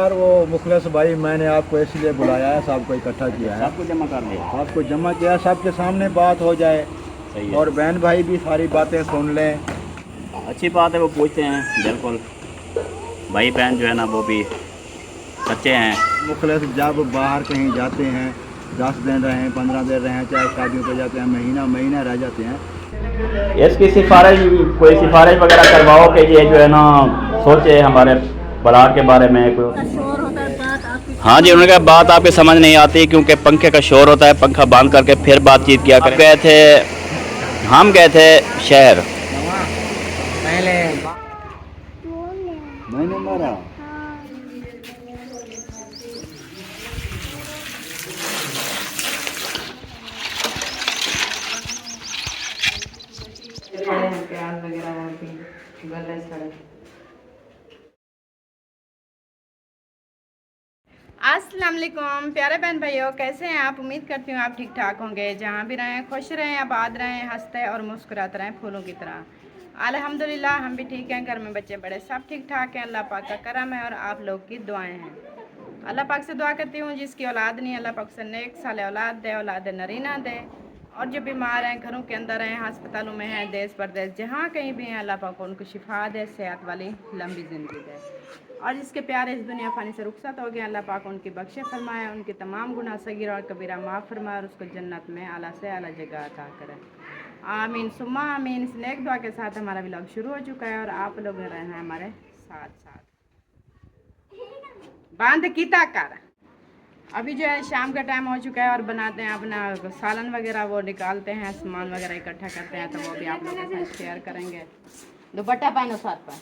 यार वो मुखलिस भाई, मैंने आपको इसलिए बुलाया है, सबको इकट्ठा किया है, सबको जमा कर दिया। सबको जमा किया है, सबके सामने बात हो जाए सही है, और बहन भाई भी सारी बातें सुन लें। अच्छी बात है, वो पूछते हैं बिल्कुल। भाई बहन जो है ना वो भी सच्चे हैं। मुखलिस जब बाहर कहीं जाते हैं, 10 दिन रहें, 15 दिन रहें, चाहे शादियों पर जाते हैं, महीना महीना रह जाते हैं। इसकी सिफारिश, कोई सिफारिश वगैरह करवाओ कि ये जो है ना सोचे हमारे बारात के बारे में कोई। शोर होता है, बात आपकी हाँ जी, उन्होंने कहा बात आपकी समझ नहीं आती क्योंकि पंखे का शोर होता है, पंखा बंद करके फिर बातचीत किया करें। गए थे, हम गए थे शहर। पहले मैंने मारा। प्याज वगैरह और भी गले सड़े। अस्सलाम वालेकुम प्यारे बहन भाइयों, कैसे हैं आप? उम्मीद करती हूँ आप ठीक ठाक होंगे। जहाँ भी रहें खुश रहें, आबाद रहें, हंसते और मुस्कुराते रहें फूलों की तरह। अल्हम्दुलिल्लाह हम भी ठीक हैं, घर में बच्चे बड़े सब ठीक ठाक हैं। अल्लाह पाक का करम है और आप लोग की दुआएं हैं। अल्लाह पाक से दुआ करती हूँ जिसकी औलाद नहीं, अल्लाह पाक से नेक साले औलाद दे, औलाद नरीना दे। और जो बीमार हैं, घरों के अंदर हैं, अस्पतालों में हैं, देश परदेश जहाँ कहीं भी हैं, अल्लाह पाक उनको शिफा दे, सेहत वाली लंबी ज़िंदगी दे। और जिसके प्यारे इस दुनिया फ़ानी से रुखसत हो गए, अल्लाह पाक उनकी बख्शे फरमाए, उनके तमाम गुनाह सगीरा और कबीरा माफ़ फरमाए और उसको जन्नत में आला से आला जगह अता करे। आमीन सुम्मा आमीन। इस नेक दुआ के साथ हमारा व्लॉग शुरू हो चुका है और आप लोग रहे हैं हमारे साथ साथ। बांध कीता कर। अभी जो है शाम का टाइम हो चुका है और बनाते हैं अपना सालन वगैरह, वो निकालते हैं, सामान वगैरह इकट्ठा करते हैं, तो वो भी आप लोगों के साथ शेयर करेंगे। दुपट्टा पहनो साथ पर।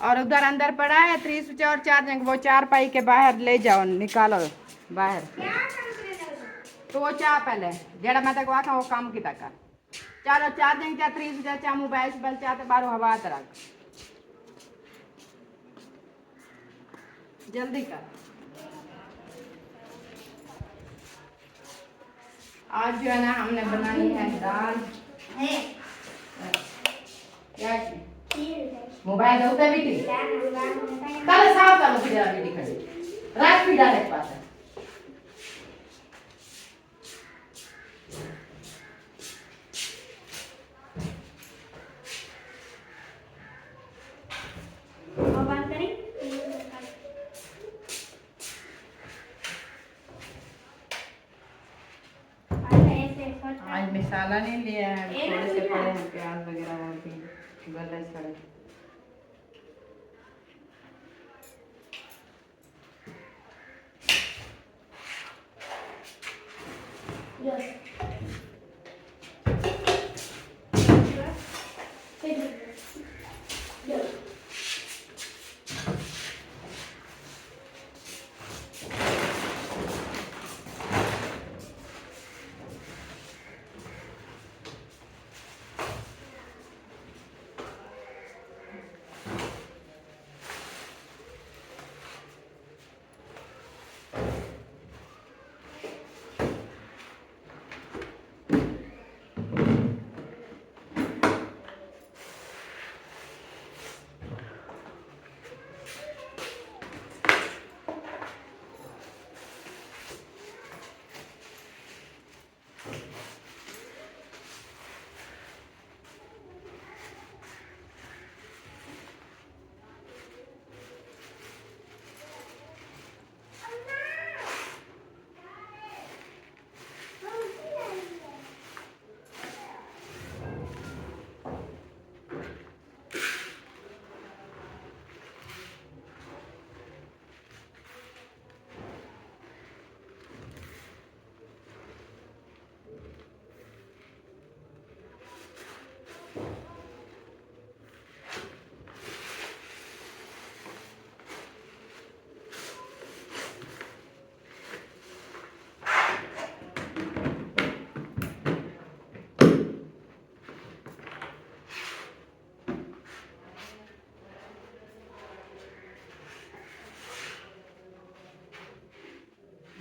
और उधर अंदर पड़ा है 3 स्विच और चार्जिंग, वो 4 पाई के बाहर ले जाओ, निकालो बाहर। तो वो चाह पहले जेड़ा मैं तक आखा वो काम की तक चलो चार्जिंग चाह 3 स्विच चाह मोबाइल बल चाहते बारो हवा रख, जल्दी कर। आज जो है ना हमने बनाई है दाल। क्या मोबाइल होता भी थी कल साफ करो फिर अभी दिखाई रात भी डाले पास है। आज मसाला नहीं लिया है, थोड़े से पड़े हैं प्याज वगैरह और भी गले सड़े।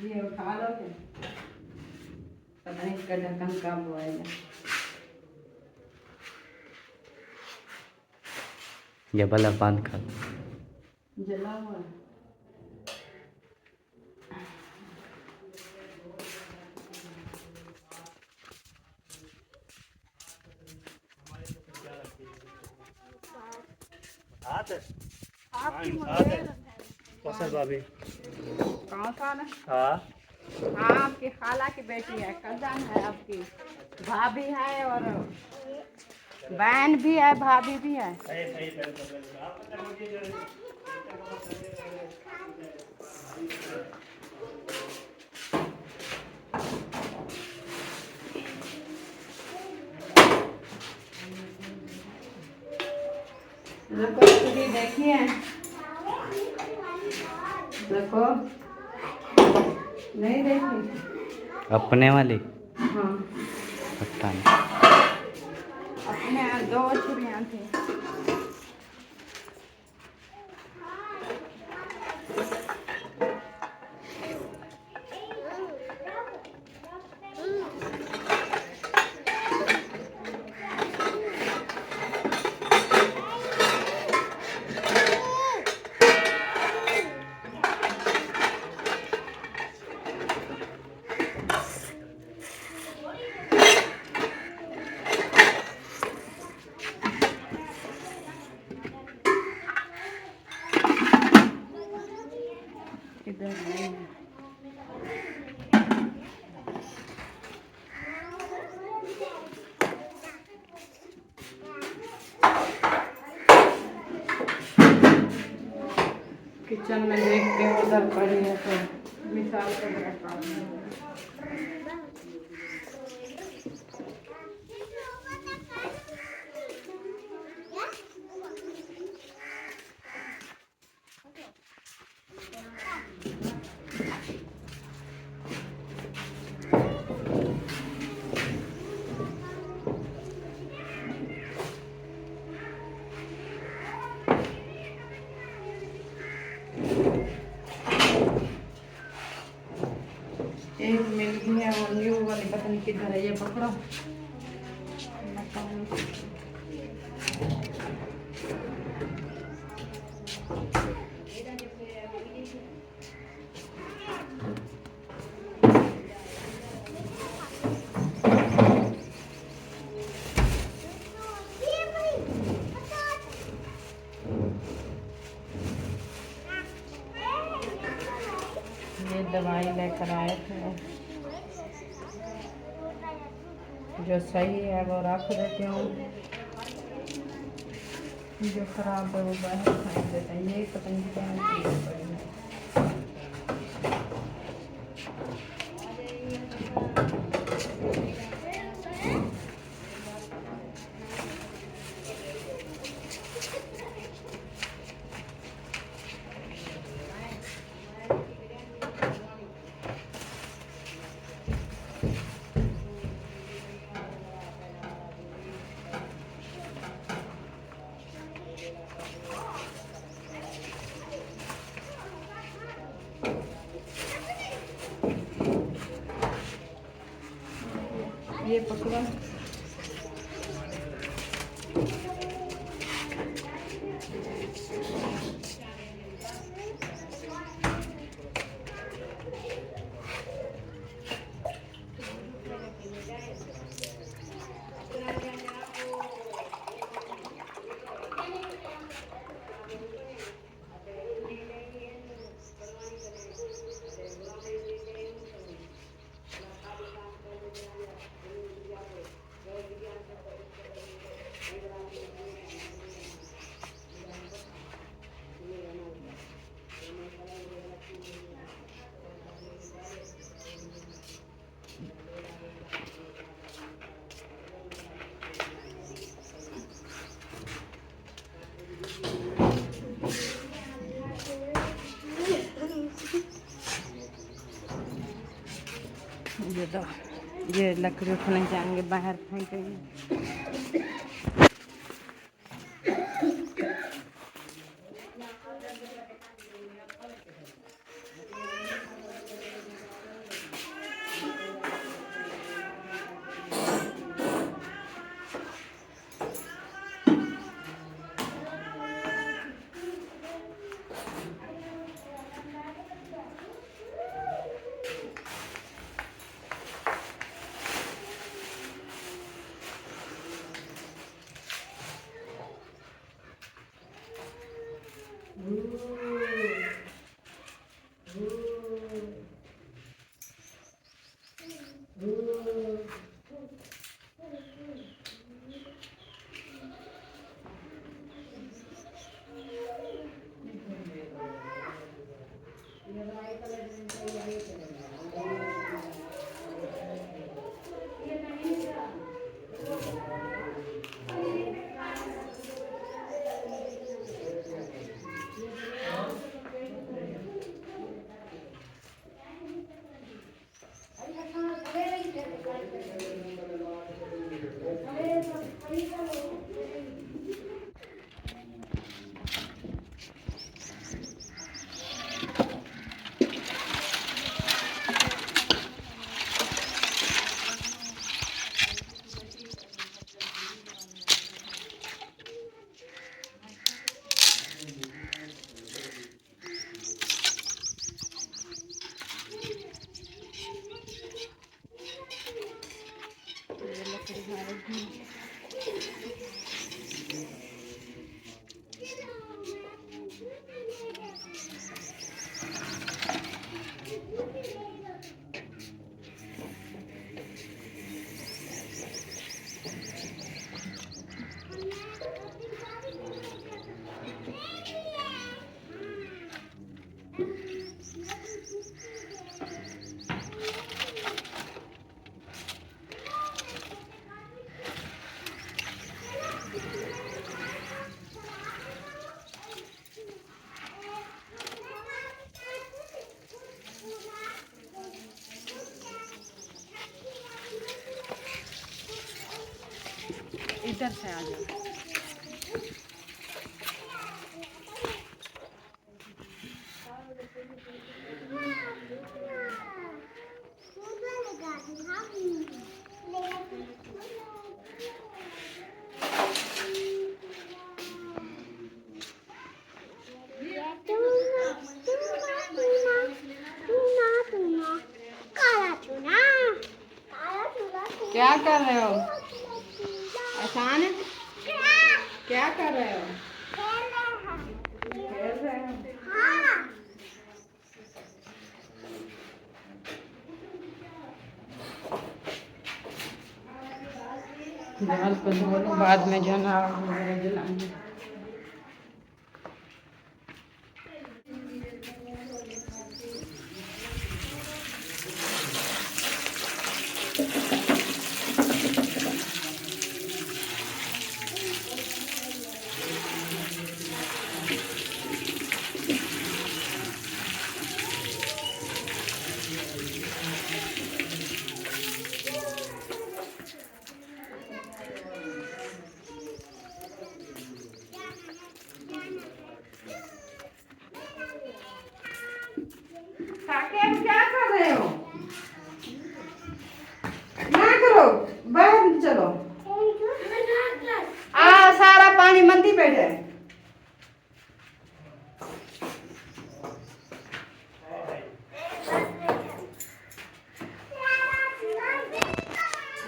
ये उठा लो फिर, पता नहीं इसका ढक्कन कब होएगा। ये भला बंद कर। जला हुआ है। आपकी मुंगेर कौशल भाभी। कौन सा ना? हाँ हाँ, आपकी खाला की बेटी है, कजन है, आपकी भाभी है और बहन भी है, भाभी भी है। देखो छुरी देखिए, देखो नहीं देखी? अपने वाली हाँ, पता नहीं। अपने यहाँ 2 छुरियाँ थी। इधर नहीं है। किचन में देख के उधर पड़ी है तो मिसाल कर रखा है। एक मिल गई है वो न्यू वाली, पता नहीं किधर है, ये पकड़ो। ये दवाई लेकर आए थे, जो सही है वो रख देती हूँ, जो खराब है वो बाहर फेंक देते हैं। ये पता नहीं क्या चीज़ पड़ी है। ये पकड़ो। ये दो, ये लकड़ी उठने जाएंगे, बाहर फेंकेंगे। इधर से आ जाओ। क्या कर रहे हो? आसान है? क्या कर रहे हो? खेल रहे हो? दाल को धो लो, बाद में जना वगैरह जलाएंगे। साकेत क्या कर रहे हो? ना करो, बाहर चलो। सारा पानी मंदी बैठे।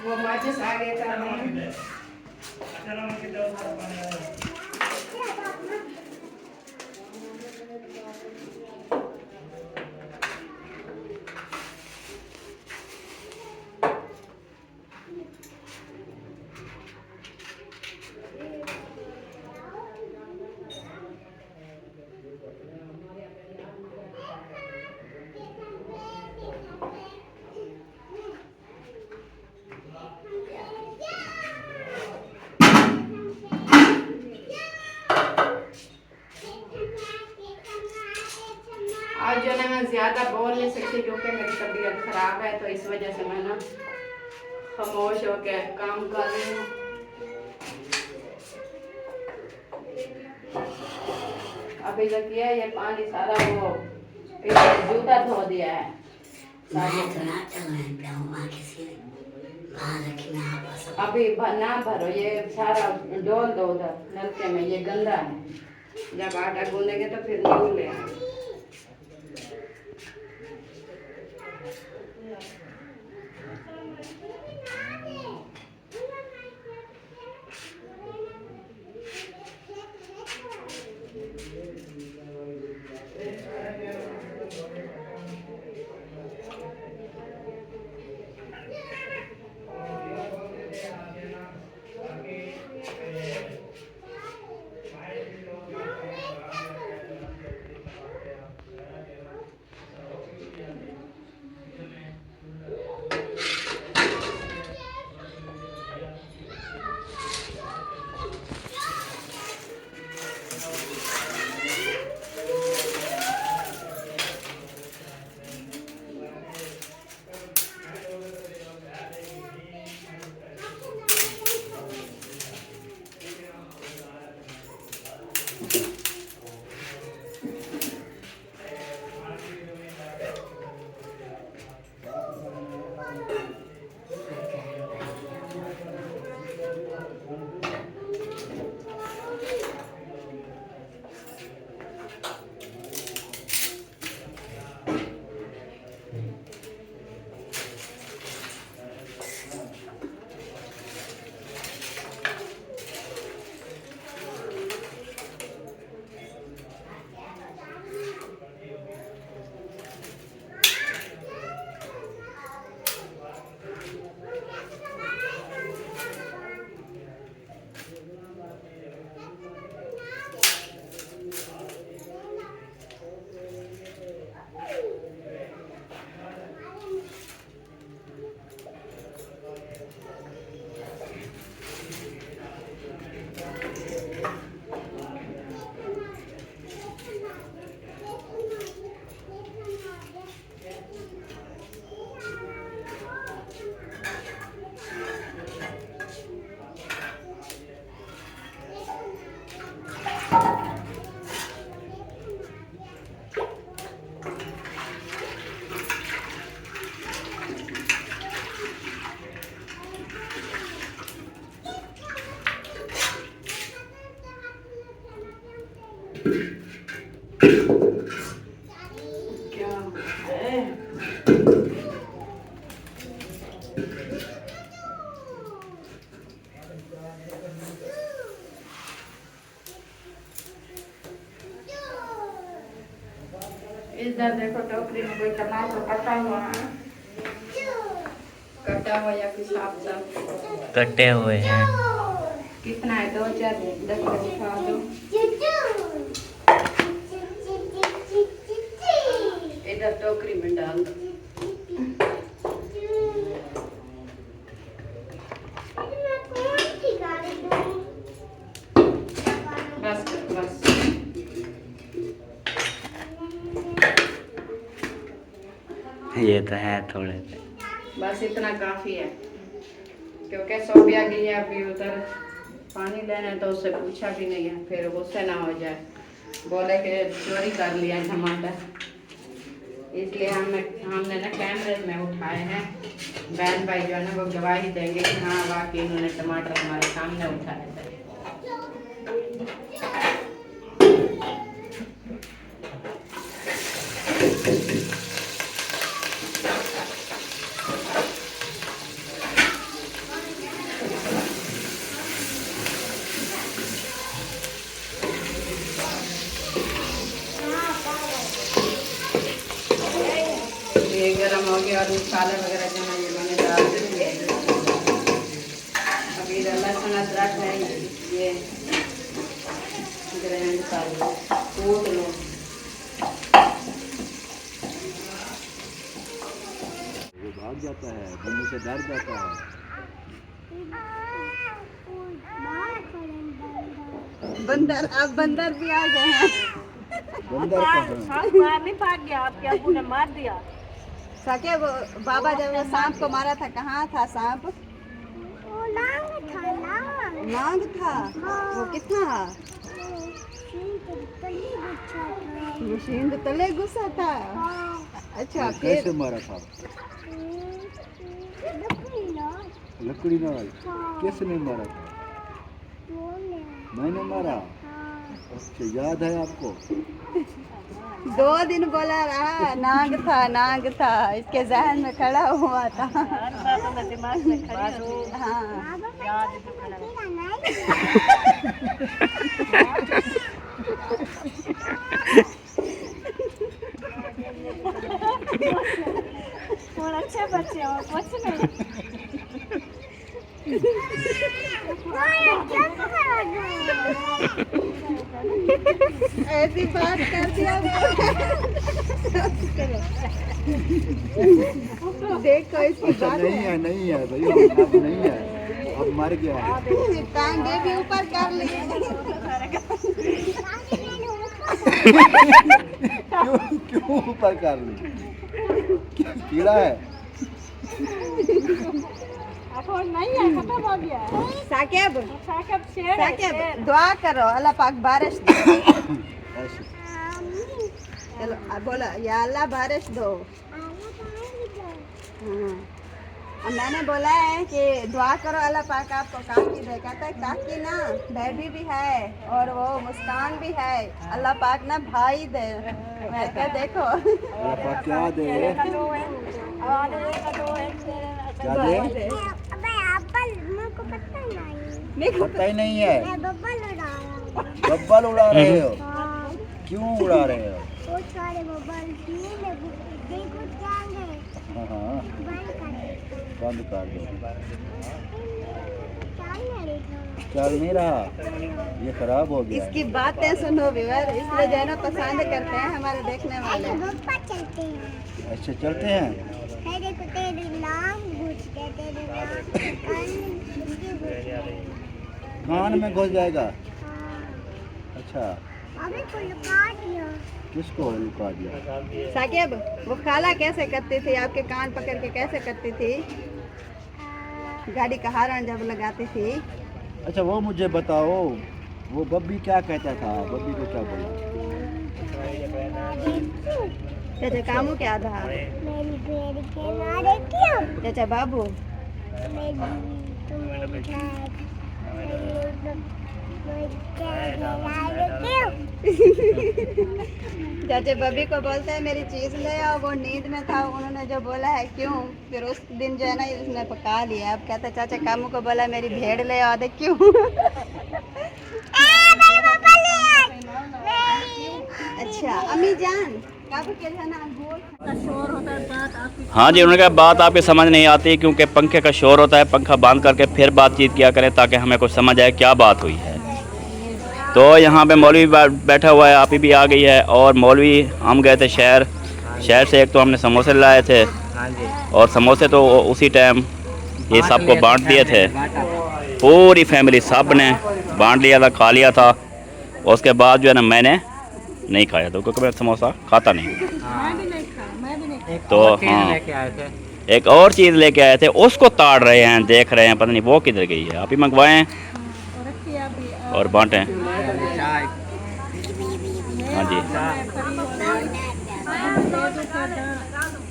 वो माचिस आगे कर रहे हैं। आज जो है मैं ज़्यादा बोल नहीं सकती क्योंकि मेरी तबीयत ख़राब है, तो इस वजह से मैं ना खामोश होकर काम कर रही हूँ। अभी तक ये पानी सारा वो जूता धो दिया है। अभी ना भरो, ये सारा डोल दो उधर नलके में, ये गंदा है। जब आटा गूंदेंगे तो फिर न्यू ले आएंगे। इधर देखो टोकरी में कोई टमाटर कटा हुआ है, कटा हुआ या फिर साफ साफ कटे हुए हैं। कितना है? 2-4 10 दिखा दो। इधर टोकरी में डाल दो। बस बस ये तो है थोड़े से। बस इतना काफी है, क्योंकि सोफिया गई है अभी उधर पानी लेने, तो उससे पूछा भी नहीं है, फिर गुस्से ना हो जाए, बोले कि चोरी कर लिया टमाटर। इसलिए हमने ना कैमरे में उठाए हैं। बहन भाई जो है ना वो गवाही देंगे कि हाँ वाकई इन्होंने टमाटर हमारे सामने उठाए थे। ये गरम हो गया और मसाले वगैरह जो है ये मैंने डाल दिए। अभी लहसुन अदरक है ये ग्राइंड कर लो, कूट लो। वो भाग जाता है, बनने से डर जाता है। बंदर, अब बंदर भी आ गए हैं। बंदर कहाँ? बाहर नहीं भाग गया, आपके अबू ने मार दिया। सके वो बाबा जब वो सांप को मारा था, कहाँ था सांप? नाग था। वो कितना? मशीन के तले घुसा था। अच्छा फिर कैसे मारा था? लकड़ी नाल। किसने मारा था? मैंने मारा। अच्छा, याद है आपको? 2 दिन बोला रहा नाग था, इसके जहन में खड़ा हुआ था। हर बातों में दिमाग में खड़ी होती है। हाँ याद भी खड़ा और अच्छे बच्चे हो, कुछ नहीं। ऐसी बात कर दिया। देखो इसकी अच्छा, बात नहीं है भैया, अब नहीं है, अब मर गया है। टांगे भी ऊपर कर लिए। क्यों ऊपर कर ली? कीड़ा है? अब और नहीं है, खत्म हो गया। साकिब साकिब शेर है, साकिब शेर। दुआ करो अल्लाह पाक बारिश दे। ऐसे। चलो अब बोलो या अल्लाह बारिश दो। हाँ। अब मैंने बोला है कि दुआ करो अल्लाह पाक आपको काकी दे। कहता है काकी ना बेबी भी है और वो मुस्कान भी है, अल्लाह पाक ना भाई दे। मैं क्या देखो अल्लाह पाक क्या दे? क्या दे? मेरे को पता ही नहीं है। बब्बल उड़ा रहे हो? क्यों उड़ा रहे हो? हाँ, बंद कर दो। चल नहीं रहा, ये खराब हो गया। इसकी बातें सुनो व्यूअर, इसलिए जो है ना पसंद करते हैं हमारे देखने वाले। अच्छा, चलते हैं। कान में घुस जाएगा। अच्छा, किसको लुका दिया? साकिब वो खाला कैसे करती थी? आपके कान पकड़ के कैसे करती थी? गाड़ी का हॉर्न जब लगाती थी। अच्छा, वो मुझे बताओ, वो बब्बी क्या कहता था? बब्बी को क्या बोला? चाचा कामू क्या था? चाचा बाबू चाचा बब्बी को बोलते हैं मेरी चीज ले आओ। वो नींद में था, उन्होंने जो बोला है क्यों, फिर उस दिन जो है ना उसने पका लिया। अब कहता है चाचा कामू को बोला मेरी भेड़ ले आओ दे। क्यों? अच्छा अम्मी जान शोर होता है बात आपकी हाँ जी, उन्होंने कहा बात आपकी समझ नहीं आती क्योंकि पंखे का शोर होता है, पंखा बंद करके फिर बातचीत किया करें ताकि हमें कुछ समझ आए क्या बात हुई है। तो यहाँ पे मौलवी बैठा हुआ है, आप ही भी आ गई है। और मौलवी, हम गए थे शहर से, एक तो हमने समोसे लाए थे हाँ जी। और समोसे तो उसी टाइम ये सबको बांट दिए थे, पूरी फैमिली सब ने बांट लिया था, खा लिया था। उसके बाद जो है ना मैंने नहीं खाया था क्योंकि मैं समोसा खाता नहीं। मैं भी नहीं खा मैं भी नहीं तो हाँ, लेके आए थे। एक और चीज़ लेके आए थे, उसको ताड़ रहे हैं, देख रहे हैं, पता नहीं वो किधर गई है। आप ही मंगवाएं और रखिए अभी और बांटें। चाय हाँ जी, घास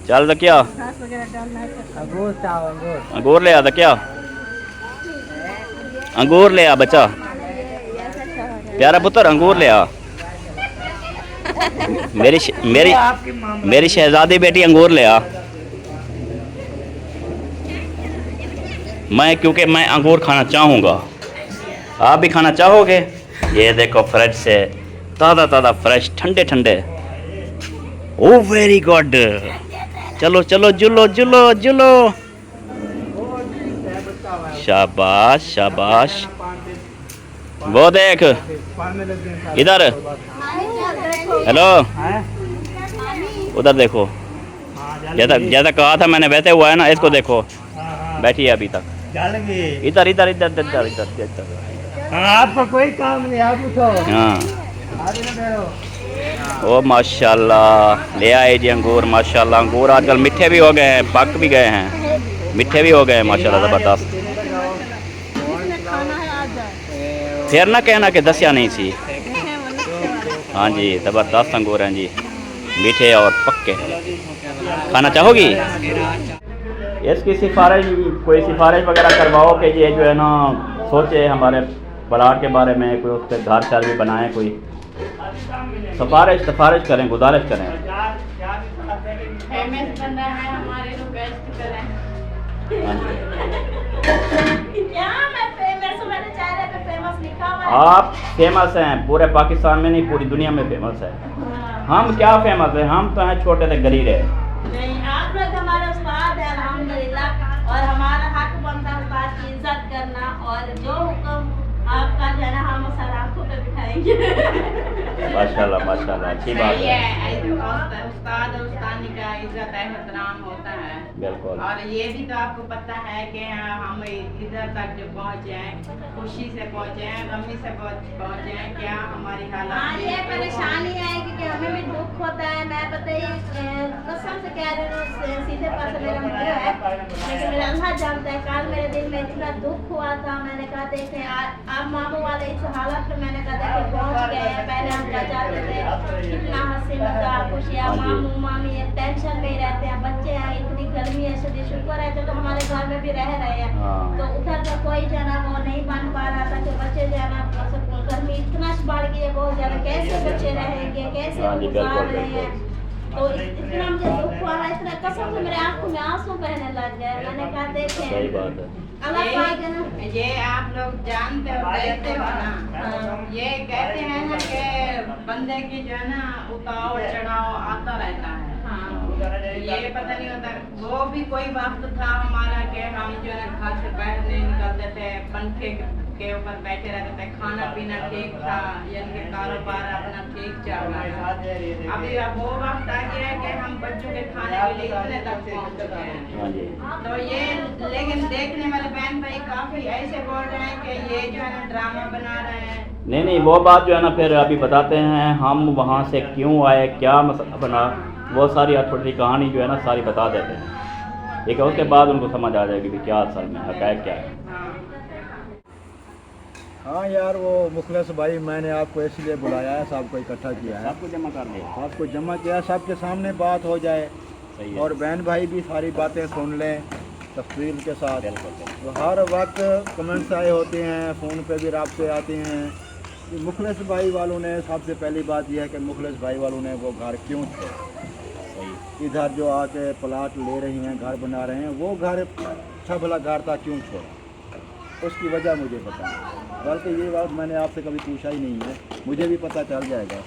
चल तो क्या वगैरह डालना है तो अंगूर चाहो अंगूर। अंगूर ले आ था क्या, अंगूर ले आ बच्चा, प्यारा पुत्र अंगूर ले आ। मेरी शहजादी बेटी अंगूर ले आ। क्योंकि मैं अंगूर खाना चाहूँगा, आप भी खाना चाहोगे। ये देखो फ्रिज से ताज़ा फ्रेश ठंडे ठंडे। ओ वेरी गुड, चलो चलो जुलो जुलो जुलो, शाबाश शाबाश। वो देख इधर, हेलो उधर देखो, जैसा कहा था मैंने वैसे हुआ है ना। इसको देखो, बैठी है अभी तक। इधर इधर इधर इधर इधर इधर। आपको कोई काम नहीं, आप उठो। हाँ, ओ माशाल्लाह, ले आए जी अंगूर। माशाल्लाह अंगूर आजकल मीठे भी हो गए हैं, पक भी गए हैं, मीठे भी हो गए हैं माशाल्लाह, ज़बरदस्त। खाना है आ जाए फिर ना कहना कि दसिया नहीं सी। हाँ जी, ज़बरदस्त अंगूर हैं जी, मीठे और पक्के। खाना चाहोगी? इसकी सिफारिश, कोई सिफारिश वगैरह करवाओ कि ये जो है ना सोचे हमारे प्लाट के बारे में, कोई उस पर घर शर भी बनाए, कोई सिफारिश करें, गुजारिश करें। फेमस बन रहा है हमारे, रिक्वेस्ट करें। हाँ जी, क्या मैं फेमस, मैंने चेहरे पे फेमस लिखा हुआ है। आप फेमस हैं, पूरे पाकिस्तान में नहीं पूरी दुनिया में फेमस है। हम क्या फेमस है, हम तो हैं छोटे से गरीब है। नहीं, आप लोग हमारे उस्ताद हैं अल्हम्दुलिल्लाह, और हमारा हक बनता है उस्ताद की इज्जत करना, और जो हुक्म आपका जो है ना हम सर आंखों पे बिठाएंगे। माशाल्लाह माशाल्लाह, अच्छी बात सही है। है, उस्ताद और उस्तानी का इज्जत एहतराम होता है। बिल्कुल। और ये भी तो आपको पता है कि हम इधर तक जो पहुँचे हैं, खुशी से पहुँचे हैं, गमी से पहुँचे हैं, क्या हमारी हाँ, हालत ये परेशानी है क्योंकि हमें भी दुख होता है। मैं बताइए कसम से कह रही हूँ, सीधे पास मेरा मुंह है, लेकिन मेरा अल्लाह जानता है। कल मेरे दिल में इतना दुख हुआ था, मैंने कहा देखे आप मामू वाले इस हालत में, मैंने कहा देखे पहुँच गए हैं। पहले हम बचाते थे, कितना हंसी मजाक खुशियाँ, मामू मामी एक टेंशन में ही रहते हैं, बच्चे हैं, इतनी गर्मी है, शुद्ध शुक्र है चलो हमारे घर में भी रह रहे हैं। तो उधर का कोई जो है ना वो नहीं बन पा रहा था कि बच्चे जो है ना, गर्मी इतना बढ़ गई है बहुत ज़्यादा, कैसे बच्चे रहेंगे, कैसे वो गुजार रहे हैं। तो इतना मुझे दुख हुआ है, इतना कसम से मेरे आंखों में आंसू बहने लग गए। मैंने कहा देखें सही बात है। अल्लाह पाक है ना, ये आप लोग जानते हो, कहते हो ना, ये कहते हैं ना कि बंदे की जो है ना उतार चढ़ाव आता रहता है। ये पता नहीं होता, वो भी कोई वक्त था हमारा कि हम जो है घर से बाहर नहीं निकलते थे, पंखे के ऊपर बैठे रहते थे, खाना पीना ठीक था, यानी कि कारोबार अपना ठीक चल रहा है। अभी अब वो वक्त आ गया है कि हम बच्चों के खाने के लिए इतने तक पहुँच चुके हैं। हाँ जी, तो ये लेकिन देखने वाले बहन भाई काफी ऐसे बोल रहे हैं कि ये जो है ना ड्रामा बना रहे हैं। नहीं वो बात जो है ना फिर अभी बताते हैं हम वहाँ से क्यों आए, क्या मसला बना, वो सारी थोड़ी कहानी जो है ना सारी बता देते हैं, ठीक है। उसके बाद उनको समझ आ जाएगी कि क्या असल में हक़ाइक़ क्या है। हाँ यार, वो मुखलिस भाई, मैंने आपको इसलिए बुलाया है, सबको इकट्ठा किया है, सबको जमा कर दिया। सबको जमा किया, सबके सामने बात हो जाए सही है। और बहन भाई भी सारी बातें सुन लें तफसील के साथ। तो हर वक्त कमेंट्स आए होते हैं, फ़ोन पे भी राब्ते आते हैं कि मुखलिस भाई वालों ने, सबसे पहली बात यह है कि मुखलिस भाई वालों ने वो घर क्यों छोड़ा, इधर जो आके प्लाट ले रही हैं, घर बना रहे हैं, वो घर अच्छा भला घर था, क्यों छोड़ा, उसकी वजह मुझे पता है। बल्कि ये बात मैंने आपसे कभी पूछा ही नहीं है, मुझे भी पता चल जाएगा।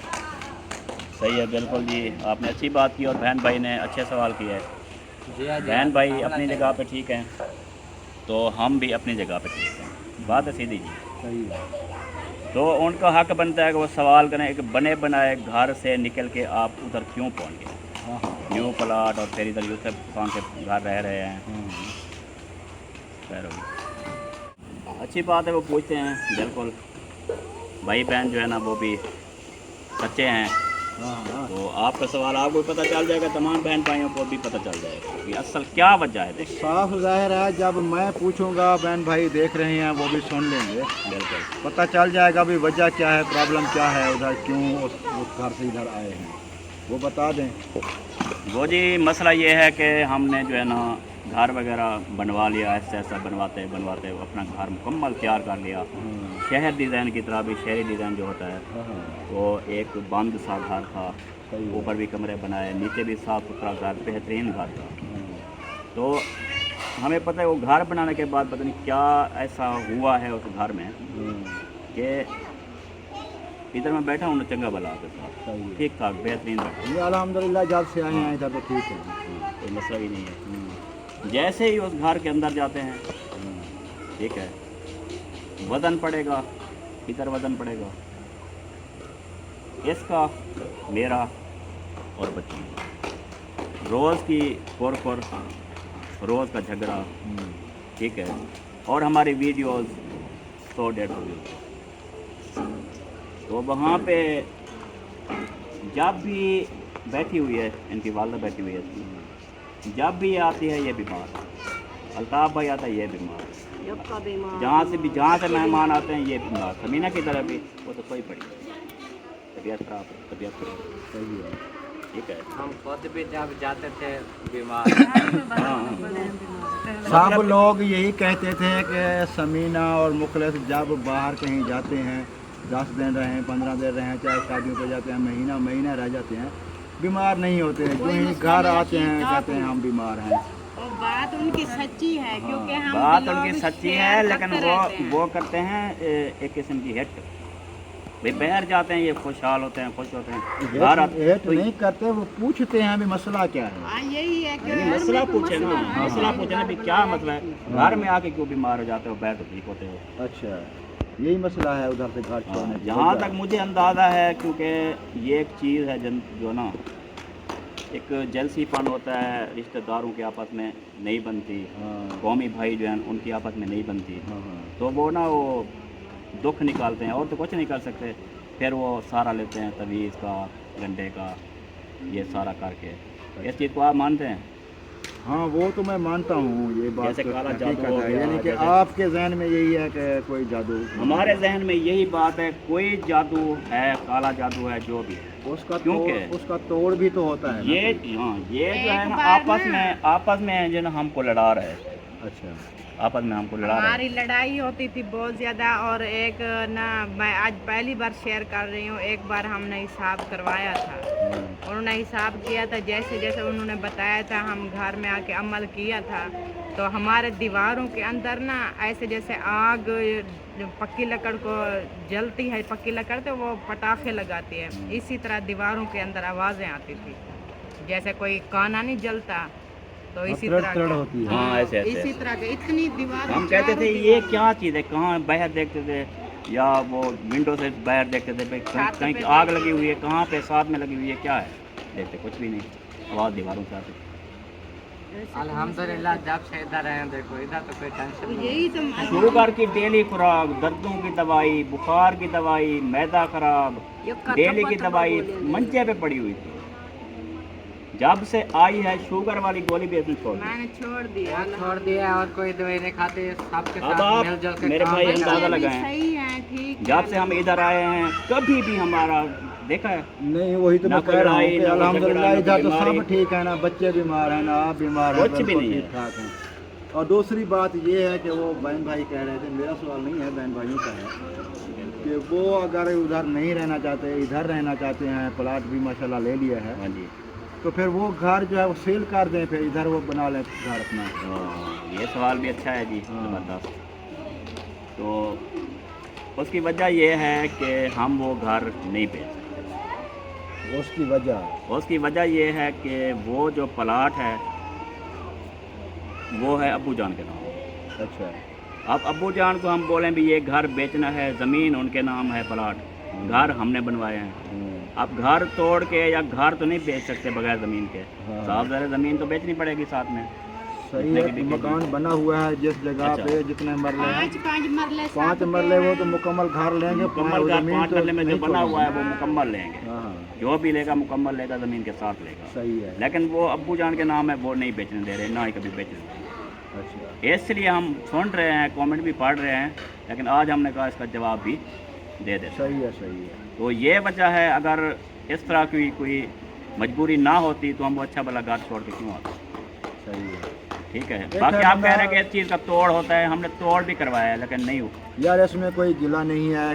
सही है, बिल्कुल जी, आपने अच्छी बात की और बहन भाई ने अच्छे सवाल किया है। बहन भाई अपनी जगह पे ठीक हैं, तो हम भी अपनी जगह पे ठीक हैं, बात है सीधी जी। सही है। तो उनका हक बनता है कि वो सवाल करें, एक बने बनाए घर से निकल के आप उधर क्यों पहुँच गए, हाँ हाँ न्यू प्लाट और फिर इधर यूसुफ खान के घर रह रहे हैं। खैर होगी, अच्छी बात है, वो पूछते हैं। बिल्कुल भाई बहन जो है ना वो भी सच्चे हैं, हाँ हाँ। तो आपका सवाल आपको पता चल जाएगा, तमाम बहन भाइयों को भी पता चल जाएगा कि असल क्या वजह है। देखिए साफ जाहिर है, जब मैं पूछूंगा बहन भाई देख रहे हैं वो भी सुन लेंगे, बिल्कुल पता चल जाएगा भी वजह क्या है, प्रॉब्लम क्या है, उधर क्यों उस घर से इधर आए हैं, वो बता दें। वो जी मसला ये है कि हमने जो है ना घर वगैरह बनवा लिया, ऐसा ऐसा बनवाते बनवाते अपना घर मुकम्मल तैयार कर लिया। शहर डिज़ाइन की तरह भी शहरी डिज़ाइन जो होता है वो एक बंद सा घर था, ऊपर भी कमरे बनाए, नीचे भी साफ़ सुथरा घर, बेहतरीन घर था। तो हमें पता है वो घर बनाने के बाद पता नहीं क्या ऐसा हुआ है उस घर में कि इधर मैं बैठा हूँ चंगा भला के साथ, ठीक ठाक बेहतरीन बैठा, ये अल्हम्दुलिल्लाह जब से आए हैं इधर तो ठीक है। कोई मसला ही नहीं है। जैसे ही उस घर के अंदर जाते हैं, ठीक है, वज़न पड़ेगा, इधर वज़न पड़ेगा, इसका, मेरा और बच्ची, रोज़ की कोर रोज़ का झगड़ा, ठीक है, और हमारी वीडियोस 100-150 व्यूज़। तो वहाँ पे जब भी बैठी हुई है, इनकी वालदा बैठी हुई है, जब भी आती है ये बीमार, अल्ताफ़ भाई आता है ये बीमार, जहाँ से मेहमान आते हैं ये बीमार, समीना की तरह भी वो तो कोई पड़ी तबीयत खराब है, तबीयत खराब, सही है। ठीक है। हम खुद भी जब जाते थे बीमार, सब लोग यही कहते थे कि समीना और मुखलिस जब बाहर कहीं जाते हैं, 10 दिन रहें, 15 दिन रहें, चाहे शादियों पे जाते हैं, महीना रह जाते हैं, बीमार नहीं होते हैं। जो ही घर आते हैं कहते हैं हम बीमार हैं। और बात उनकी सच्ची है, क्योंकि हम बात लोग उनकी सच्ची शेयर है, लेकिन करते रहते हैं। वो करते हैं एक किस्म की हिट। भाई बाहर जाते हैं ये खुशहाल होते हैं, खुश होते हैं, घर आते हेट नहीं करते, वो पूछते हैं भी मसला क्या है। हाँ, यही है कि नहीं, मसला पूछे ना, मसला पूछे ना भी क्या मसला है, घर में आके क्यों बीमार हो जाते हो, बैठ ठीक होते हो। अच्छा, यही मसला है उधर से घर छोड़ने। जहाँ तक मुझे अंदाज़ा है, क्योंकि ये एक चीज़ है जो ना एक जलसीपन होता है, रिश्तेदारों के आपस में नहीं बनती, कौमी भाई जो हैं उनकी आपस में नहीं बनती, तो वो ना वो दुख निकालते हैं, और तो कुछ नहीं कर सकते, फिर वो सहारा लेते हैं तवीज़ का, गंडे का, ये सारा करके। इस चीज़ को आप मानते हैं? हाँ, वो तो मैं मानता हूँ, ये बात जैसे तो काला हकीकत जादू हो है। गया, यानी कि जैसे- आपके जहन में यही है कि कोई जादू, हमारे जहन में यही बात है, कोई जादू है, काला जादू है, जो भी है, उसका तोड़ भी तो होता है ना। ये हाँ ये जो है एक ना बार आपस में जो ना हमको लड़ा रहे हैं, अच्छा, आपस में हमको लड़ा रहे हैं। हमारी लड़ाई होती थी बहुत ज़्यादा। और एक ना, मैं आज पहली बार शेयर कर रही हूँ, एक बार हमने हिसाब करवाया था, उन्होंने हिसाब किया था, जैसे जैसे उन्होंने बताया था हम घर में आके अमल किया था, तो हमारे दीवारों के अंदर ना ऐसे जैसे आग जो पक्की लकड़ को जलती है, पक्की लकड़ तो वो पटाखे लगाती है, इसी तरह दीवारों के अंदर आवाज़ें आती थी, जैसे कोई काना नहीं जलता, तो इसी त्रड़ तरह त्रड़ के- होती है। हाँ, ऐसे ऐसे इसी तरह के इतनी दीवार, हम कहते थे ये क्या चीज़ है, कहाँ बाहर देखते थे या वो विंडो से बाहर देखते थे भाई छत कहीं पे आग लगी हुई है, कहाँ पे साथ में लगी हुई है, क्या है, देखते कुछ भी नहीं, आवाज़ दीवारों से आती। अल्हम्दुलिल्लाह जब से इधर आए हैं, देखो इधर तो कोई टेंशन नहीं। यही तो शुगर की डेली खुराक, दर्दों की दवाई, बुखार की दवाई, मैदा खराब, डेली की दवाई मंचे पे पड़ी हुई थी। जब से आई है शुगर वाली गोली भी इसने छोड़ दी। मैंने छोड़ दिया। छोड़ दिया और कोई दवाई नहीं खाते, सबके अब साथ आप मिलजुल के मेरे काम भाई करते हैं। अंदाजा ये भी लगाएं, सही है, ठीक जब से हम इधर आए हैं कभी भी हमारा देखा है नहीं, वही तो ना मैं कोई कह रहा हूँ लड़ाई, कि ना कोई अल्हम्दुलिल्लाह झगड़ा, इधर तो ना कोई सब बीमारी। ठीक है ना, बच्चे बीमार हैं ना आप बीमार हैं, कुछ भी बिल्कुल नहीं ठीक है। ठाक हैं। और दूसरी बात ये है कि वो बहन भाई कह रहे थे, मेरा सवाल नहीं है, बहन भाइयों का है कि वो अगर उधर नहीं रहना चाहते, इधर रहना चाहते हैं, प्लाट भी माशाल्लाह ले लिया है, हाँ जी, तो फिर वो घर जो है वो सेल कर दें, फिर इधर वो बना लें घर अपना। ये सवाल भी अच्छा है जी, ज़बरदस्त। तो उसकी वजह ये है कि हम वो घर नहीं बेच सकते, उसकी वजह उसकी वजह ये है कि वो जो प्लाट है वो है अब्बू जान के नाम। अच्छा। अब अब्बू जान को हम बोलें भी ये घर बेचना है, ज़मीन उनके नाम है, प्लाट घर हमने बनवाए हैं। अब घर तोड़ के या घर तो नहीं बेच सकते बगैर ज़मीन के, हाँ। साफ ज़रा ज़मीन तो बेचनी पड़ेगी साथ में। सही है। मकान बना हुआ है जिस जगह अच्छा। पे जितने मरले हैं, 5 5 मरले वो तो मुकम्मल घर लेंगे। मुकम्मल घर 5 मरले में जो नहीं बना हुआ है वो छोड़ेंगे। मुकम्मल लेंगे, हाँ, जो भी लेगा मुकम्मल लेगा, ज़मीन के साथ लेगा। सही है। लेकिन वो अब्बू जान के नाम है वो नहीं बेचने दे रहे, ना ही कभी बेचने देंगे। अच्छा। इसलिए हम सुन रहे हैं, कमेंट भी पढ़ रहे हैं, लेकिन आज हमने कहा इसका जवाब भी दे दें। सही है, सही है। तो ये वजह है, अगर इस तरह की कोई मजबूरी ना होती तो हम वो अच्छा भला घर छोड़ के क्यों आते। सही है ठीक है। एक बाकी है आप बंदा- कह रहे हैं कि इस चीज़ का तोड़ होता है, हमने तोड़ भी करवाया है लेकिन नहीं हुआ। यार, इसमें कोई गिला नहीं है,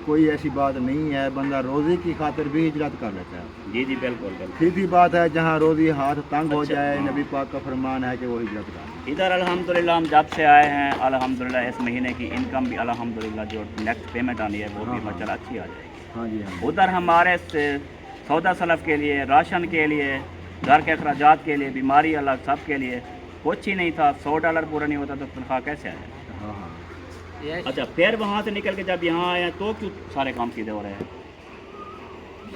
कोई ऐसी बात नहीं है। बंदा रोज़ी की खातिर भी हिजरत कर लेता है। जी जी बिल्कुल बिल्कुल। सीधी बात है, जहाँ रोज़ी हाथ तंग हो अच्छा, जाए, हाँ। नबी पाक का फरमान है कि वो हिजरत करे। इधर अल्हम्दुलिल्लाह हम जब से आए हैं, अल्हम्दुलिल्लाह इस महीने की इनकम भी अल्हम्दुलिल्लाह जो नेक्स्ट पेमेंट आनी है वो भी हाँ, माशाल्लाह अच्छी आ जाएगी। हाँ जी, हाँ। उधर हमारे से सौदा सलफ के लिए, राशन के लिए, घर के अखराजात के लिए, बीमारी अलग, सब के लिए कुछ ही नहीं था। $100 पूरा नहीं होता तो तनख्वाह कैसे आए। हाँ, हाँ। अच्छा, फिर वहाँ से निकल के जब यहाँ आए हैं तो क्यों सारे काम सीधे हो रहे हैं।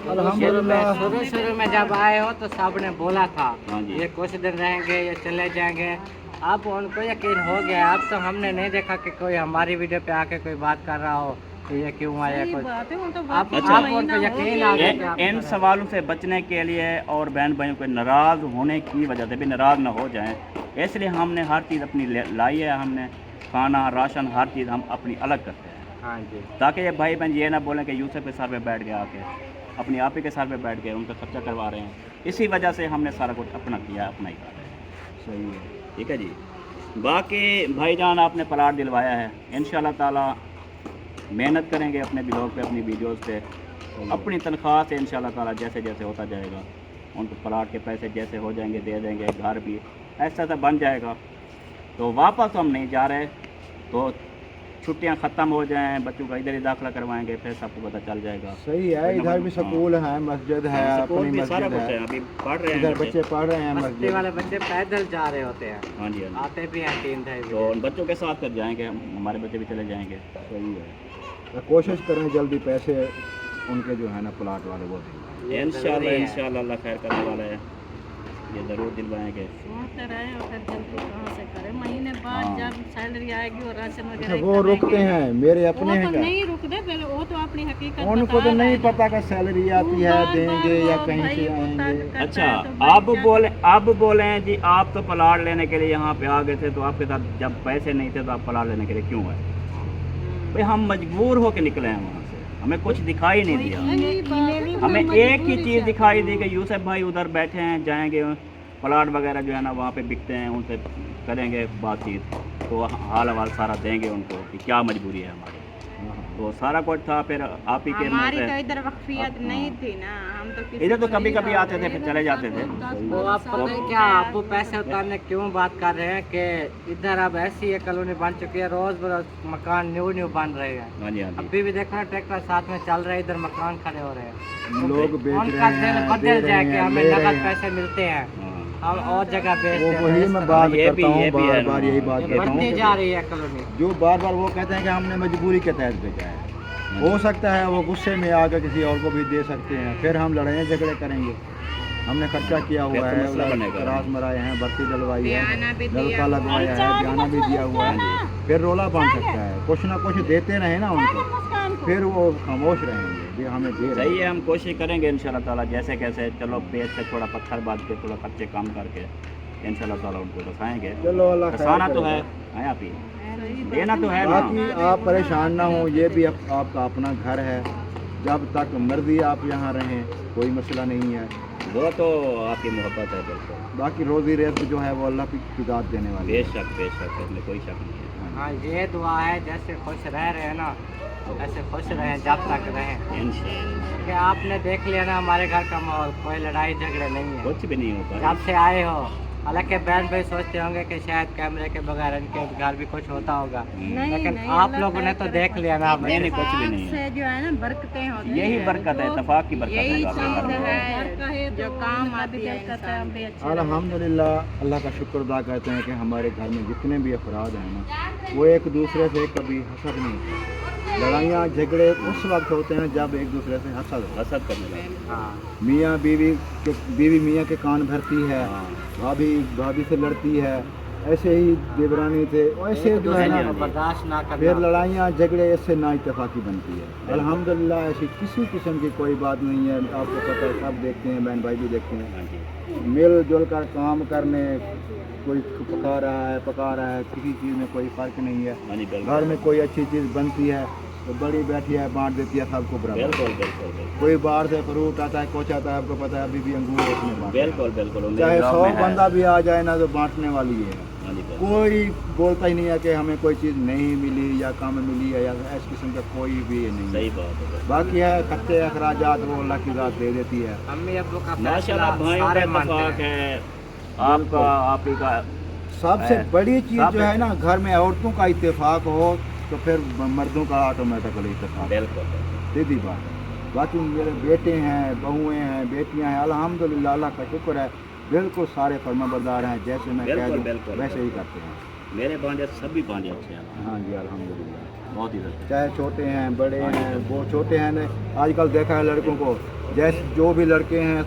अल्हम्दुलिल्लाह। शुरू में जब आए हो तो सब ने बोला था हाँ जी। ये कुछ दिन रहेंगे, ये चले जाएंगे। अब उनको यकीन हो गया। अब तो हमने नहीं देखा कि कोई हमारी वीडियो पे आके कोई बात कर रहा हो कि ये क्यों आया कुछ। अब अच्छा। उनको यकीन आ गया कि आप इन सवालों से बचने के लिए और बहन भाइयों को नाराज़ होने की वजह से भी नाराज़ ना हो जाएं, इसलिए हमने हर चीज़ अपनी लाई है। हमने खाना, राशन, हर चीज़ हम अपनी अलग करते हैं, हाँ जी। ताकि ये भाई बहन ये ना बोलें कि यूसुफ के सर पे बैठ गए, आके अपनी आप ही के सर पे बैठ गए, उनका खर्चा करवा रहे हैं। इसी वजह से हमने सारा कुछ अपना किया, अपना ही कर रहे हैं। सही है। ठीक है जी। बाकी भाईजान आपने प्लाट दिलवाया है, इंशाल्लाह ताला मेहनत करेंगे अपने ब्लॉग पे, अपनी वीडियोस पे, अपनी तनख्वाह से इंशाल्लाह ताला जैसे जैसे होता जाएगा उनको प्लाट के पैसे जैसे हो जाएंगे दे देंगे, घर भी ऐसा ऐसा बन जाएगा। तो वापस हम नहीं जा रहे, तो छुट्टियां ख़त्म हो जाएं, बच्चों का इधर ही दाखिला करवाएंगे, फिर सबको पता चल जाएगा। सही है। इधर भी स्कूल है, मस्जिद है, स्कूल अपनी भी सारा मस्जिद कुछ है, है। अभी पढ़ रहे इधर हैं बच्चे पढ़ रहे हैं बस्ती मस्जिद। वाले बच्चे पैदल जा रहे होते हैं, हाँ जी, हाँ जी। आते भी हैं 3 ढाई तो उन बच्चों के साथ फिर जाएंगे, हमारे बच्चे भी चले जाएंगे। सही है। तो कोशिश करें जल्दी पैसे उनके जो है ना प्लाट वाले वो दें। इंशाल्लाह इंशाल्लाह अल्लाह खैर करने वाला है, ये ज़रूर दिलवाएंगे। सोचते रहे और फिर जल्दी कहाँ से करें। महीने बाद हाँ। जब सैलरी आएगी और राशन अच्छा, वगैरह वो रुकते हैं, मेरे अपने वो हैं तो क्या? नहीं रुकते पहले, वो तो अपनी हकीकत उनको बता तो नहीं रहे हैं। पता कि सैलरी आती है, बार-बार देंगे या वो कहीं भाई से वो आएंगे। तंग करता अच्छा, है, तो भाई क्या अब बोले जी आप तो प्लाट लेने के लिए यहाँ पे आ गए थे, तो आपके साथ जब पैसे नहीं थे तो आप प्लाट लेने के लिए क्यों आए? भाई हम मजबूर होके निकले हैं वहाँ से, हमें कुछ दिखाई नहीं दिया। हमें एक ही चीज़ दिखाई दी कि यूसुफ भाई उधर बैठे हैं, जाएंगे प्लाट वगैरह जो है ना वहाँ पे बिकते हैं, उनसे करेंगे बातचीत, तो हाल हवाल सारा देंगे उनको कि क्या मजबूरी है हमारी। तो सारा कुछ था, फिर आप ही के मुँह हमारी से तो इधर वक्फियत नहीं थी ना, हम तो किसी इधर तो को कभी नहीं कभी आते थे, फिर चले जाते थे। वो आप पता है क्या, आपको पैसे उतारने क्यों बात कर रहे हैं कि इधर अब ऐसी एक कॉलोनी बन चुकी है, रोज बरोज मकान न्यू बन रहे हैं। हाँ जी, हाँ जी। अभी भी देखो ना ट्रैक्टर साथ में चल रहे हैं, इधर मकान खड़े हो रहे हैं। लोग बेच उनका रहे दिल हैं, बदल दे रहे जाए कि हैं, हमें ले रहे नगद हैं। पैसे मिलते हैं, हाँ। हम और जगह वो बेचते हैं। वही तो इस मैं तरह बात ये भी- करता हूँ, ये भी है बार बार ना। यही बात ये करता हूँ बढ़ती कि जा रही है कॉलोनी। जो बार बार वो कहते हैं कि हमने मजबूरी के तहत भेजा है। हो सकता है वो गुस्से में आकर किसी और को भी दे सकते हैं, फिर हम लड़ाई झगड़े करेंगे। हमने खर्चा किया फिर हुआ तो है, मसला बनेगा। रात मराए हैं, बत्ती डलवाई बयाना भी है, दिया नलका हुआ लगवाया है, बयाना भी दिया हुआ है, फिर रोला बन सकता है। कुछ ना कुछ देते रहे ना उनको, फिर वो खामोश रहेंगे भी हमें दे रहे सही है, हैं। हम कोशिश करेंगे इंशाल्लाह ताला जैसे कैसे, चलो पेट से थोड़ा पत्थर बांध के थोड़ा खर्चे कम करके इंशाल्लाह ताला उनको बसाएंगे। चलो अल्लाह खैर बसाना तो है, करेगा। है आप ही, देना तो है ना। बाकी आप परेशान ना हो, ये भी आपका अपना घर है, जब तक मर्जी आप यहाँ रहें कोई मसला नहीं है। वो तो आपकी मोहब्बत है बिल्कुल, बाकी रोज़ी रिज़्क जो है वो अल्लाह की दाद देने वाली है। बेशक इसमें कोई शक नहीं है। हाँ, ये दुआ है जैसे खुश रह रहे हैं ना, ऐसे खुश रहें जब तक रहें। इंशाल्लाह क्योंकि आपने देख लिया ना हमारे घर का माहौल, कोई लड़ाई झगड़े नहीं है। कुछ भी नहीं होता है। जब से आए हो हालांकि बहन भाई सोचते होंगे कि शायद कैमरे के बगैर इनके घर भी कुछ होता होगा, लेकिन आप लोगों ने तो देख लिया ना। नहीं कुछ भी नहीं से है, जो है ना बरकतें होती हैं। यही बरकत है, इत्तेफाक की बरकत यही है आपके घर चीज़ में। है जो काम आती है इंसान की। अल्हम्दुलिल्लाह अल्लाह का शुक्र अदा करते हैं कि हमारे घर में जितने भी अफराद हैं ना, वो एक दूसरे से कभी हसद नहीं करते। लड़ाइयाँ झगड़े उस वक्त होते हैं जब एक दूसरे से हसद हो। हसद करने लगे। हाँ मियाँ बीवी मियाँ के कान भरती है, भाभी भाभी से लड़ती है, ऐसे ही देवरानी थे, ऐसे जो है ना बर्दाश्त ना फिर करना। लड़ाइयाँ झगड़े इससे ना इत्तेफाकी बनती है। अल्हम्दुलिल्लाह ऐसी किसी किस्म की कोई बात नहीं है। आपको पता है, सब देखते हैं, बहन भाई भी देखते हैं, हाँ जी, मिलजुल कर काम करने, कोई पका रहा है, किसी चीज़ में कोई फ़र्क नहीं है। हाँ जी, बिल्कुल घर में कोई अच्छी चीज़ बनती है तो बड़ी बैठी है बांट देती है सबको बराबर। बिल्कुल बिल्कुल बिल्कुल कोई बाहर से फ्रूट आता है, कुछ आता है, आपको पता है अभी भी अंगूर उसमें बांट। बिल्कुल बिल्कुल वो मेरे चाहे ब्लॉग 100 में है। बंदा भी आ जाए ना तो बांटने वाली है। हाँ जी, बिल्कुल। कोई बोलता ही नहीं है कि हमें कोई चीज़ नहीं मिली या कम मिली है, या इस किस्म का कोई भी नहीं सही है। बात है। बाकी है खर्चे अखराजात वो अल्लाह की ज़ात दे देती है। अम्मी अब्बू का माशाल्लाह फैसला भाइयों का सारे मानते इत्तेफाक हैं। है, आपका आप ही का सबसे है। बड़ी चीज़ सब जो है ना, घर में औरतों का इत्तेफाक हो तो फिर मर्दों का ऑटोमेटिकली इत्तेफाक, बिल्कुल सीधी बात है। बाकी मेरे बेटे हैं, बहुएं हैं, बेटियां हैं, अल्हम्दुलिल्लाह अल्लाह का शुक्र है, बिल्कुल सारे फर्माबरदार हैं। जैसे मैं कह बिल्कुल, दूं बिल्कुल। वैसे ही करते हैं। मेरे भांजे सभी भांजे अच्छे हैं, हाँ जी अल्हम्दुलिल्लाह। बहुत ही अच्छे। चाहे छोटे हैं बड़े हैं, वो छोटे हैं ने आजकल देखा है लड़कों को, जैसे जो भी लड़के हैं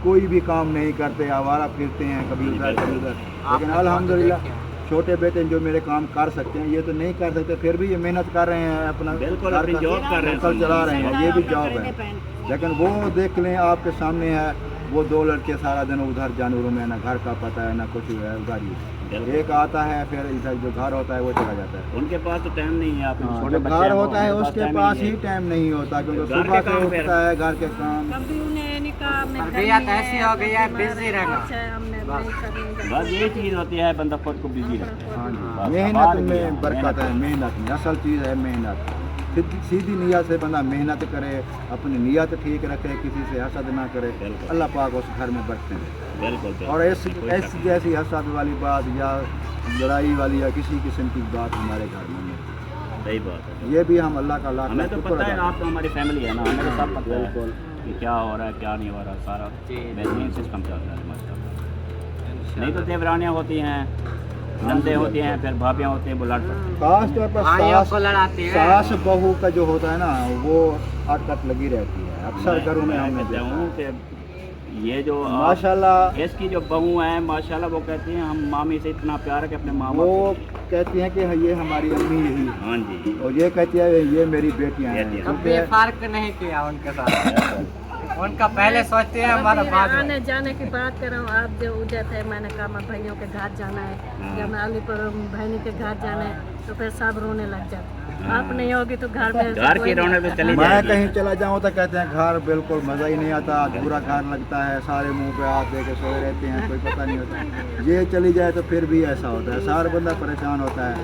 कोई भी काम नहीं करते, आवारा फिरते हैं कभी उधर कभी उधर। लेकिन अल्हम्दुलिल्लाह छोटे बेटे जो मेरे काम कर सकते हैं, ये तो नहीं कर सकते, फिर भी ये मेहनत कर रहे हैं, अपना बिल्कुल, घर अपनी का जॉब कर रहे हैं, घर चला रहे हैं, ये भी जॉब है। लेकिन वो देख लें आपके सामने है, वो 2 लड़के सारा दिन उधर जानवरों में, ना घर का पता है ना कुछ है, उधर ही एक आता है, फिर इधर जो घर होता है वो चला जाता है। उनके पास तो टाइम नहीं है। आप हाँ, छोटे जो बच्चे घर हैं, होता है उनके उसके टाइम पास नहीं ही है। टाइम नहीं होता, क्योंकि घर सुबह के से काम फिर। उठता है, घर के काम। कभी उन्हें नहीं कहा हमने तबीयत ऐसी हो गई है बिजी रहना। हमने नहीं करनी बस यही चीज़ होती है, बंदा खुद को बिजी रखता है। हाँ जी, बस, मेहनत हमारे लिए में बरकत है, मेहनत में असल चीज़ है मेहनत। सीधी नीयत से बंदा मेहनत करे, अपनी नीयत ठीक रखे, किसी से हसद ना करे, बिल्कुल। अल्लाह पाक उस घर में बरकत दे। बिल्कुल बिल्कुल। और ऐसी जैसी हसद वाली बात या लड़ाई वाली या किसी किस्म की बात हमारे घर में नहीं। सही बात है। ये भी हम अल्लाह का लाख हमें तो शुक्र पता है, अदा आप तो हमारी फैमिली है ना, हमें तो सब पता है बिल्कुल। कि क्या हो रहा है क्या नहीं हो रहा, सारा बेहतरीन सिस्टम चलता है माशाल्लाह। नहीं तो देवरानियाँ होती हैं, नंदे होती हैं, फिर भाभियाँ होती हैं, वो लड़ पड़ती हैं। खास तौर पर भाइयों को लड़ाती है। सास बहू का जो होता है ना, वो अटकट लगी रहती है अक्सर घरों में। हमने कहता देखा हूँ है। कि ये जो माशाल्लाह इसकी जो बहू है माशाल्लाह, वो कहती हैं हम मामी से इतना प्यार है कि अपने माँ वो बाप को। कहती हैं कि ये हमारी अम्मी यही है, हाँ जी, और ये कहती है ये मेरी बेटियां हैं। बेटियां। कभी फर्क नहीं किया उनके साथ। उनका पहले सोचते हैं हमारा बाद में। आने जाने की बात कर रहा हूँ। आप जो उधर थे, मैंने कहा मैं भाइयों के घर जाना है, जब मैं अलीपुर बहनी के घर जाना है, तो फिर सब रोने लग जाते। आप नहीं होगी तो घर में घर की रौनक तो चली मैं जाएगी। कहीं चला जाऊँ तो कहते हैं घर बिल्कुल मज़ा ही नहीं आता, पूरा घर लगता है, सारे मुंह पे हाथ दे के सोए रहते हैं, कोई पता नहीं होता। ये चली जाए तो फिर भी ऐसा होता है, सारा बंदा परेशान होता है।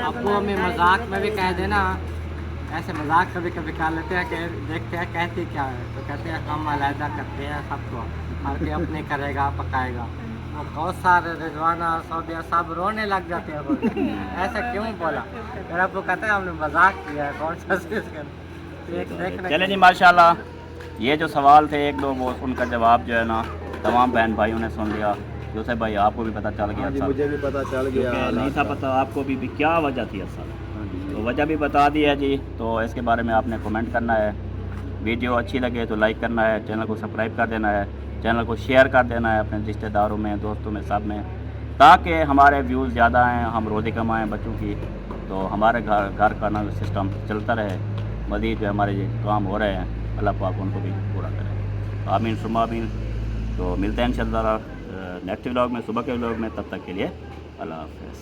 आपको हमें मजाक में भी कह देना, ऐसे मजाक कभी कभी कर लेते हैं कि देखते हैं कहती क्या है, तो कहते हैं हम अलहदा करते हैं सबको, हर कोई अपने करेगा पकाएगा। वो बहुत सारे रिजवाना सौदिया सब रोने लग जाते हैं बोल के, ऐसा क्यों बोला? फिर आपको कहते हैं हमने मजाक किया है, कौन सा चीज़ कर। चले जी माशाल्लाह, ये जो सवाल थे एक दो, वो उनका जवाब जो है ना तमाम बहन भाइयों ने सुन लिया। यूसुफ भाई आपको भी पता चल गया हाँ जी, असल, मुझे भी पता चल गया। क्योंकि नहीं था पता आपको भी क्या वजह थी असल, तो वजह भी बता दी है जी। तो इसके बारे में आपने कमेंट करना है, वीडियो अच्छी लगे तो लाइक करना है, चैनल को सब्सक्राइब कर देना है, चैनल को शेयर कर देना है अपने रिश्तेदारों में, दोस्तों में, सब में, ताकि हमारे व्यूज़ ज़्यादा आएँ, हम रोज़ी कमाएँ बच्चों की, तो हमारे घर का ना सिस्टम चलता रहे। मज़ीद जो हमारे ये काम हो रहे हैं अल्लाह पाक उनको भी पूरा करें, आमीन सुम्मा आमीन। तो मिलते हैं इंशाअल्लाह नेक्स्ट व्लॉग में, सुबह के व्लॉग में। तब तक के लिए अल्लाह हाफ़िज़।